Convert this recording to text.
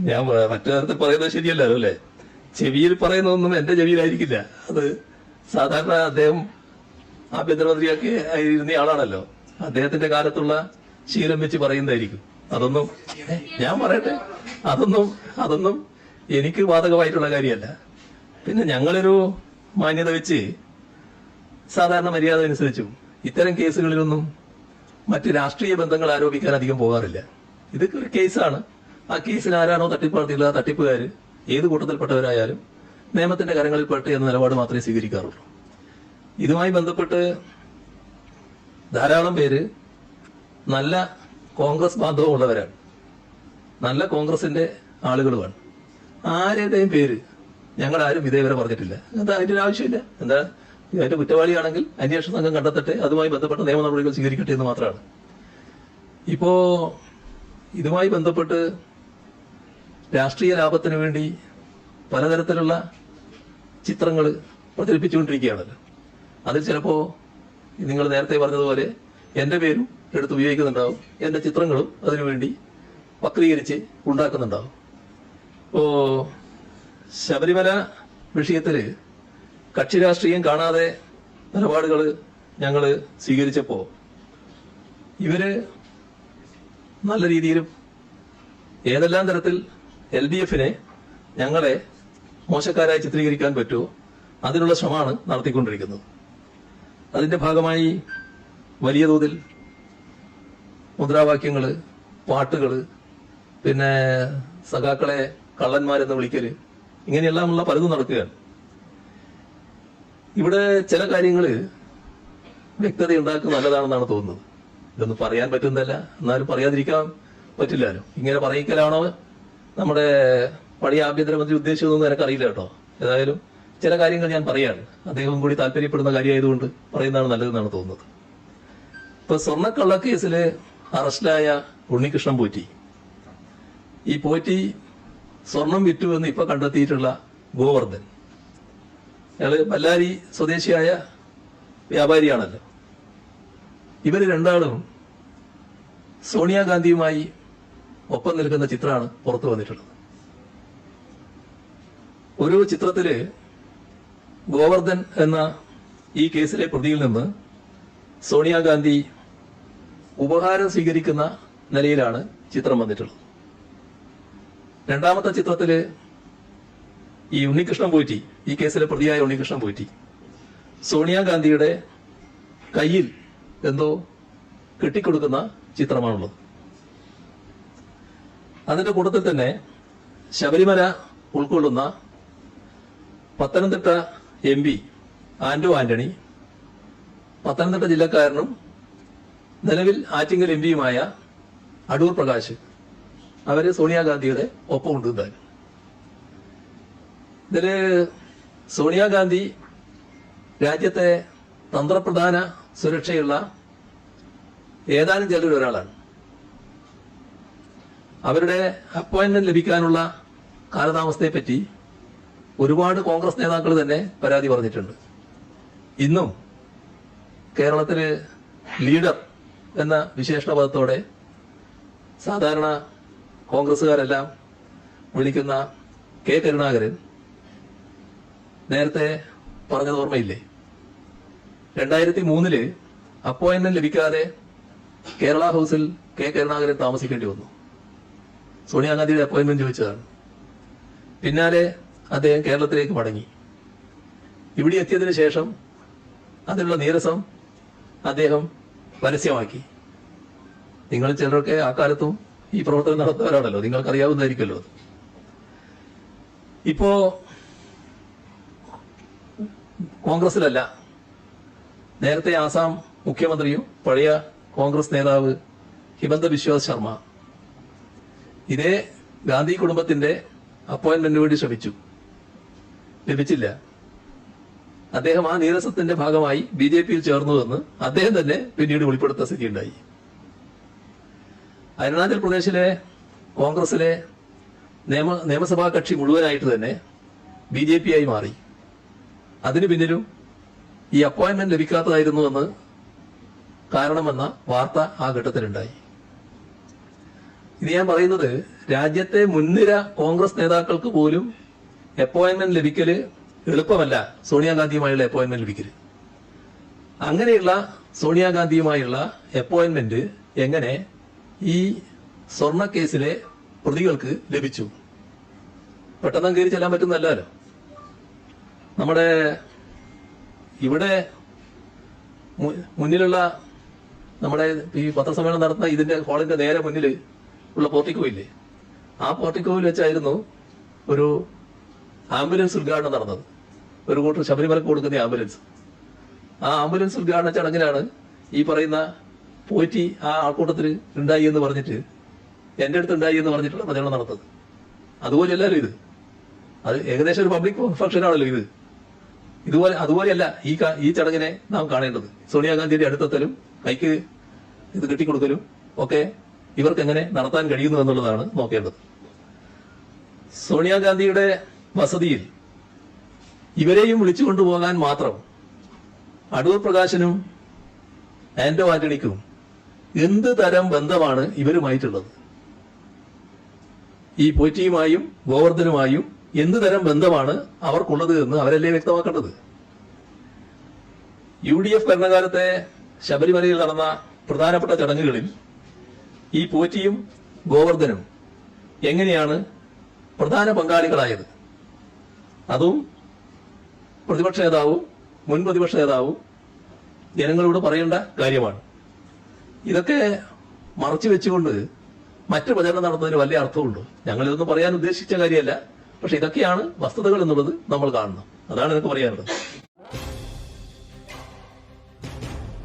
ഞാൻ മറ്റു തരത്തിൽ പറയുന്നത് ശരിയല്ലല്ലോ അല്ലെ? ചെവിയിൽ പറയുന്നതൊന്നും എന്റെ ചെവിയിലായിരിക്കില്ല. അത് സാധാരണ അദ്ദേഹം ആഭ്യന്തരമന്ത്രിയൊക്കെ ഇരുന്ന ആളാണല്ലോ. അദ്ദേഹത്തിന്റെ കാലത്തുള്ള ശീലം വെച്ച് പറയുന്നതായിരിക്കും. അതൊന്നും ഞാൻ പറയട്ടെ, അതൊന്നും എനിക്ക് ബാധകമായിട്ടുള്ള കാര്യമല്ല. പിന്നെ ഞങ്ങളൊരു മാന്യത വെച്ച് സാധാരണ മര്യാദ അനുസരിച്ചും ഇത്തരം കേസുകളിലൊന്നും മറ്റ് രാഷ്ട്രീയ ബന്ധങ്ങൾ ആരോപിക്കാൻ അധികം പോകാറില്ല. ഇത് ഒരു കേസാണ്. ആ കേസിൽ ആരാണോ തട്ടിപ്പ് നടത്തിയുള്ള തട്ടിപ്പുകാര് ഏത് കൂട്ടത്തിൽപ്പെട്ടവരായാലും നിയമത്തിന്റെ കരങ്ങളിൽ പെട്ട് എന്ന നിലപാട് മാത്രമേ സ്വീകരിക്കാറുള്ളൂ. ഇതുമായി ബന്ധപ്പെട്ട് ധാരാളം പേര് നല്ല കോൺഗ്രസ് ബാന്ധവമുള്ളവരാണ്, നല്ല കോൺഗ്രസിന്റെ ആളുകളുമാണ്. ആരുടെയും പേര് ഞങ്ങളാരും ഇതേവരെ പറഞ്ഞിട്ടില്ല. എന്താ അതിന്റെ ആവശ്യമില്ല? എന്താ അതിന്റെ കുറ്റവാളിയാണെങ്കിൽ അന്വേഷണ സംഘം കണ്ടെത്തട്ടെ, അതുമായി ബന്ധപ്പെട്ട നിയമ നടപടികൾ സ്വീകരിക്കട്ടെ എന്ന് മാത്രമാണ്. ഇപ്പോ ഇതുമായി ബന്ധപ്പെട്ട് രാഷ്ട്രീയ ലാഭത്തിന് വേണ്ടി പലതരത്തിലുള്ള ചിത്രങ്ങൾ പ്രചരിപ്പിച്ചുകൊണ്ടിരിക്കുകയാണല്ലോ. അതിൽ ചിലപ്പോ നിങ്ങൾ നേരത്തെ പറഞ്ഞതുപോലെ എന്റെ പേരും എടുത്ത് ഉപയോഗിക്കുന്നുണ്ടാവും, എന്റെ ചിത്രങ്ങളും അതിനുവേണ്ടി വക്രീകരിച്ച് ഉണ്ടാക്കുന്നുണ്ടാവും. ഇപ്പോ ശബരിമല വിഷയത്തില് കക്ഷി രാഷ്ട്രീയം കാണാതെ നിലപാടുകൾ ഞങ്ങൾ സ്വീകരിച്ചപ്പോ ഇവര് നല്ല രീതിയിലും ഏതെല്ലാം തരത്തിൽ LDF-നെ ഞങ്ങളെ മോശക്കാരായി ചിത്രീകരിക്കാൻ പറ്റുമോ അതിനുള്ള ശ്രമമാണ് നടത്തിക്കൊണ്ടിരിക്കുന്നത്. അതിന്റെ ഭാഗമായി വലിയ തോതിൽ മുദ്രാവാക്യങ്ങള്, പാട്ടുകള്, പിന്നെ സഖാക്കളെ കള്ളന്മാരെന്ന് വിളിക്കല്, ഇങ്ങനെയെല്ലാമുള്ള പലതും നടക്കുകയാണ്. ഇവിടെ ചില കാര്യങ്ങള് വ്യക്തത ഉണ്ടാക്കുന്നത് നല്ലതാണെന്നാണ് തോന്നുന്നത്. ഇതൊന്നും പറയാൻ പറ്റുന്നതല്ല, എന്നാലും പറയാതിരിക്കാൻ പറ്റില്ലല്ലോ. ഇങ്ങനെ പറയിക്കലാണോ നമ്മുടെ പഴയ ആഭ്യന്തരമന്ത്രി ഉദ്ദേശിച്ചതെന്ന് എനിക്കറിയില്ല കേട്ടോ. ഏതായാലും ചില കാര്യങ്ങൾ ഞാൻ പറയാണ്, അദ്ദേഹം കൂടി താല്പര്യപ്പെടുന്ന കാര്യമായതുകൊണ്ട് പറയുന്നതാണ് നല്ലതെന്നാണ് തോന്നുന്നത്. ഇപ്പൊ സ്വർണ്ണക്കള്ളക്കേസില് അറസ്റ്റിലായ ഉണ്ണികൃഷ്ണൻ പോറ്റി, ഈ പോറ്റി സ്വർണം വിറ്റുവെന്ന് ഇപ്പൊ കണ്ടെത്തിയിട്ടുള്ള ഗോവർദ്ധൻ, അയാള് ബല്ലാരി സ്വദേശിയായ വ്യാപാരിയാണല്ലോ. ഇവര് രണ്ടാളും സോണിയാഗാന്ധിയുമായി ഒപ്പം നിൽക്കുന്ന ചിത്രമാണ് പുറത്തു വന്നിട്ടുള്ളത്. ഒരു ചിത്രത്തില് ഗോവർദ്ധൻ എന്ന ഈ കേസിലെ പ്രതിയിൽ നിന്ന് സോണിയാഗാന്ധി ഉപഹാരം സ്വീകരിക്കുന്ന നിലയിലാണ് ചിത്രം വന്നിട്ടുള്ളത്. രണ്ടാമത്തെ ചിത്രത്തില് ഈ ഉണ്ണികൃഷ്ണൻ പോറ്റി, ഈ കേസിലെ പ്രതിയായ ഉണ്ണികൃഷ്ണൻ പോറ്റി സോണിയാഗാന്ധിയുടെ കയ്യിൽ എന്തോ കെട്ടിക്കൊടുക്കുന്ന ചിത്രമാണുള്ളത്. അതിന്റെ കൂട്ടത്തിൽ തന്നെ ശബരിമല ഉൾക്കൊള്ളുന്ന പത്തനംതിട്ട MP ആന്റോ ആന്റണി, പത്തനംതിട്ട ജില്ലക്കാരനും നിലവിൽ ആറ്റിങ്ങൽ MP-യുമായ അടൂർ പ്രകാശ്, അവര് സോണിയാഗാന്ധിയുടെ ഒപ്പമുണ്ട്. എന്തായാലും ഇതില് സോണിയാഗാന്ധി രാജ്യത്തെ തന്ത്രപ്രധാന സുരക്ഷയുള്ള ഏതാനും ചിലരിൽ ഒരാളാണ്. അവരുടെ അപ്പോയിന്റ്മെന്റ് ലഭിക്കാനുള്ള കാലതാമസത്തെപ്പറ്റി ഒരുപാട് കോൺഗ്രസ് നേതാക്കൾ തന്നെ പരാതി പറഞ്ഞിട്ടുണ്ട്. ഇന്നും കേരളത്തില് ലീഡർ എന്ന വിശേഷണ പദത്തോടെ സാധാരണ കോൺഗ്രസുകാരെല്ലാം വിളിക്കുന്ന K. കരുണാകരൻ നേരത്തെ പറഞ്ഞത് ഓർമ്മയില്ലേ? 2003 അപ്പോയിന്റ്മെന്റ് ലഭിക്കാതെ കേരള ഹൗസിൽ K. കരുണാകരൻ താമസിക്കേണ്ടി വന്നു. സോണിയാഗാന്ധിയുടെ അപ്പോയിന്റ്മെന്റ് ചോദിച്ചതാണ്. പിന്നാലെ അദ്ദേഹം കേരളത്തിലേക്ക് മടങ്ങി. ഇവിടെ എത്തിയതിനു ശേഷം അതിനുള്ള നീരസം അദ്ദേഹം പരസ്യമാക്കി. നിങ്ങൾ ചിലരൊക്കെ ആ കാലത്തും ഈ പ്രവർത്തനം നടത്തുന്നവരാണല്ലോ, നിങ്ങൾക്കറിയാവുന്നതായിരിക്കുമല്ലോ. ഇപ്പോ കോൺഗ്രസിലല്ല, നേരത്തെ ആസാം മുഖ്യമന്ത്രിയും പഴയ കോൺഗ്രസ് നേതാവ് ഹിമന്ത ബിശ്വ ശർമ്മ ഇതേ ഗാന്ധി കുടുംബത്തിന്റെ അപ്പോയിന്റ്മെന്റിന് വേണ്ടി ശ്രമിച്ചു, ലഭിച്ചില്ല. അദ്ദേഹം ആ നീരസത്തിന്റെ ഭാഗമായി BJP-യിൽ ചേർന്നുവെന്ന് അദ്ദേഹം തന്നെ പിന്നീട് വെളിപ്പെടുത്ത സ്ഥിതിയുണ്ടായി. അരുണാചൽ പ്രദേശിലെ കോൺഗ്രസിലെ നിയമസഭാ കക്ഷി മുഴുവനായിട്ട് തന്നെ BJP-ആയി മാറി. അതിനു പിന്നിലും ഈ അപ്പോയിന്റ്മെന്റ് ലഭിക്കാത്തതായിരുന്നുവെന്ന് കാരണമെന്ന വാർത്ത ആ ഘട്ടത്തിലുണ്ടായി. ഇത് ഞാൻ പറയുന്നത് രാജ്യത്തെ മുൻനിര കോൺഗ്രസ് നേതാക്കൾക്ക് പോലും അപ്പോയിന്റ്മെന്റ് ലഭിക്കല് എളുപ്പമല്ല. സോണിയാഗാന്ധിയുമായുള്ള അപ്പോയിന്റ്മെന്റ് ലഭിക്കല്. അങ്ങനെയുള്ള സോണിയാഗാന്ധിയുമായുള്ള അപ്പോയിന്റ്മെന്റ് എങ്ങനെ ഈ സ്വർണ്ണ കേസിലെ പ്രതികൾക്ക് ലഭിച്ചു? പെട്ടെന്ന് കയറി ചെല്ലാൻ പറ്റുന്നല്ലോ. നമ്മുടെ ഇവിടെ മുന്നിലുള്ള നമ്മുടെ ഈ പത്രസമ്മേളനം നടത്തുന്ന ഇതിന്റെ ഹാളിന്റെ നേരെ മുന്നിൽ ഉള്ള പോർട്ടിക്കോ ഇല്ലേ, ആ പോർട്ടിക്കോയിൽ വെച്ചായിരുന്നു ഒരു ആംബുലൻസ് ഉദ്ഘാടനം നടന്നത്. ഒരു കൂട്ടർ ശബരിമലക്ക് കൊടുക്കുന്ന ആംബുലൻസ്. ആ ആംബുലൻസ് ഉദ്ഘാടന ചടങ്ങിലാണ് ഈ പറയുന്ന പോറ്റി ആ ആൾക്കൂട്ടത്തിൽ ഉണ്ടായി എന്ന് പറഞ്ഞിട്ട് എന്റെ അടുത്ത് ഉണ്ടായി എന്ന് പറഞ്ഞിട്ടുള്ള പ്രചരണം നടത്തുന്നത്. അതുപോലെയല്ലല്ലോ ഇത്. അത് ഏകദേശം ഒരു പബ്ലിക് ഫംഗ്ഷനാണല്ലോ ഇത്. അതുപോലെയല്ല ഈ ചടങ്ങിനെ നാം കാണേണ്ടത്. സോണിയാഗാന്ധിയുടെ അടുത്തെത്തലും കൈക്ക് ഇത് കെട്ടിക്കൊടുക്കലും ഒക്കെ ഇവർക്ക് എങ്ങനെ നടത്താൻ കഴിയുന്നു എന്നുള്ളതാണ് നോക്കേണ്ടത്. സോണിയാഗാന്ധിയുടെ വസതിയിൽ ഇവരെയും വിളിച്ചു കൊണ്ടുപോകാൻ മാത്രം അടൂർ പ്രകാശനും ആന്റോ ആന്റണിക്കും എന്ത് തരം ബന്ധമാണ് ഇവരുമായിട്ടുള്ളത്? ഈ പോറ്റിയുമായും ഗോവർദ്ധനുമായും എന്ത് തരം ബന്ധമാണ് അവർക്കുള്ളത് എന്ന് അവരല്ലേ വ്യക്തമാക്കേണ്ടത്. UDF ഭരണകാലത്തെ ശബരിമലയിൽ നടന്ന പ്രധാനപ്പെട്ട ചടങ്ങുകളിൽ ഈ പോറ്റിയും ഗോവർദ്ധനും എങ്ങനെയാണ് പ്രധാന പങ്കാളികളായത്? അതും പ്രതിപക്ഷ നേതാവും മുൻ പ്രതിപക്ഷ നേതാവും ജനങ്ങളോട് പറയേണ്ട കാര്യമാണ്. ഇതൊക്കെ മറച്ചു വെച്ചുകൊണ്ട് മറ്റു പ്രചരണം നടത്തുന്നതിന് വലിയ അർത്ഥമുണ്ടോ? ഞങ്ങളിതൊന്നും പറയാൻ ഉദ്ദേശിച്ച കാര്യമല്ല. പക്ഷെ ഇതൊക്കെയാണ് വസ്തുതകൾ എന്നുള്ളത് നമ്മൾ കാണണം. അതാണ് എനിക്ക് പറയാനുള്ളത്.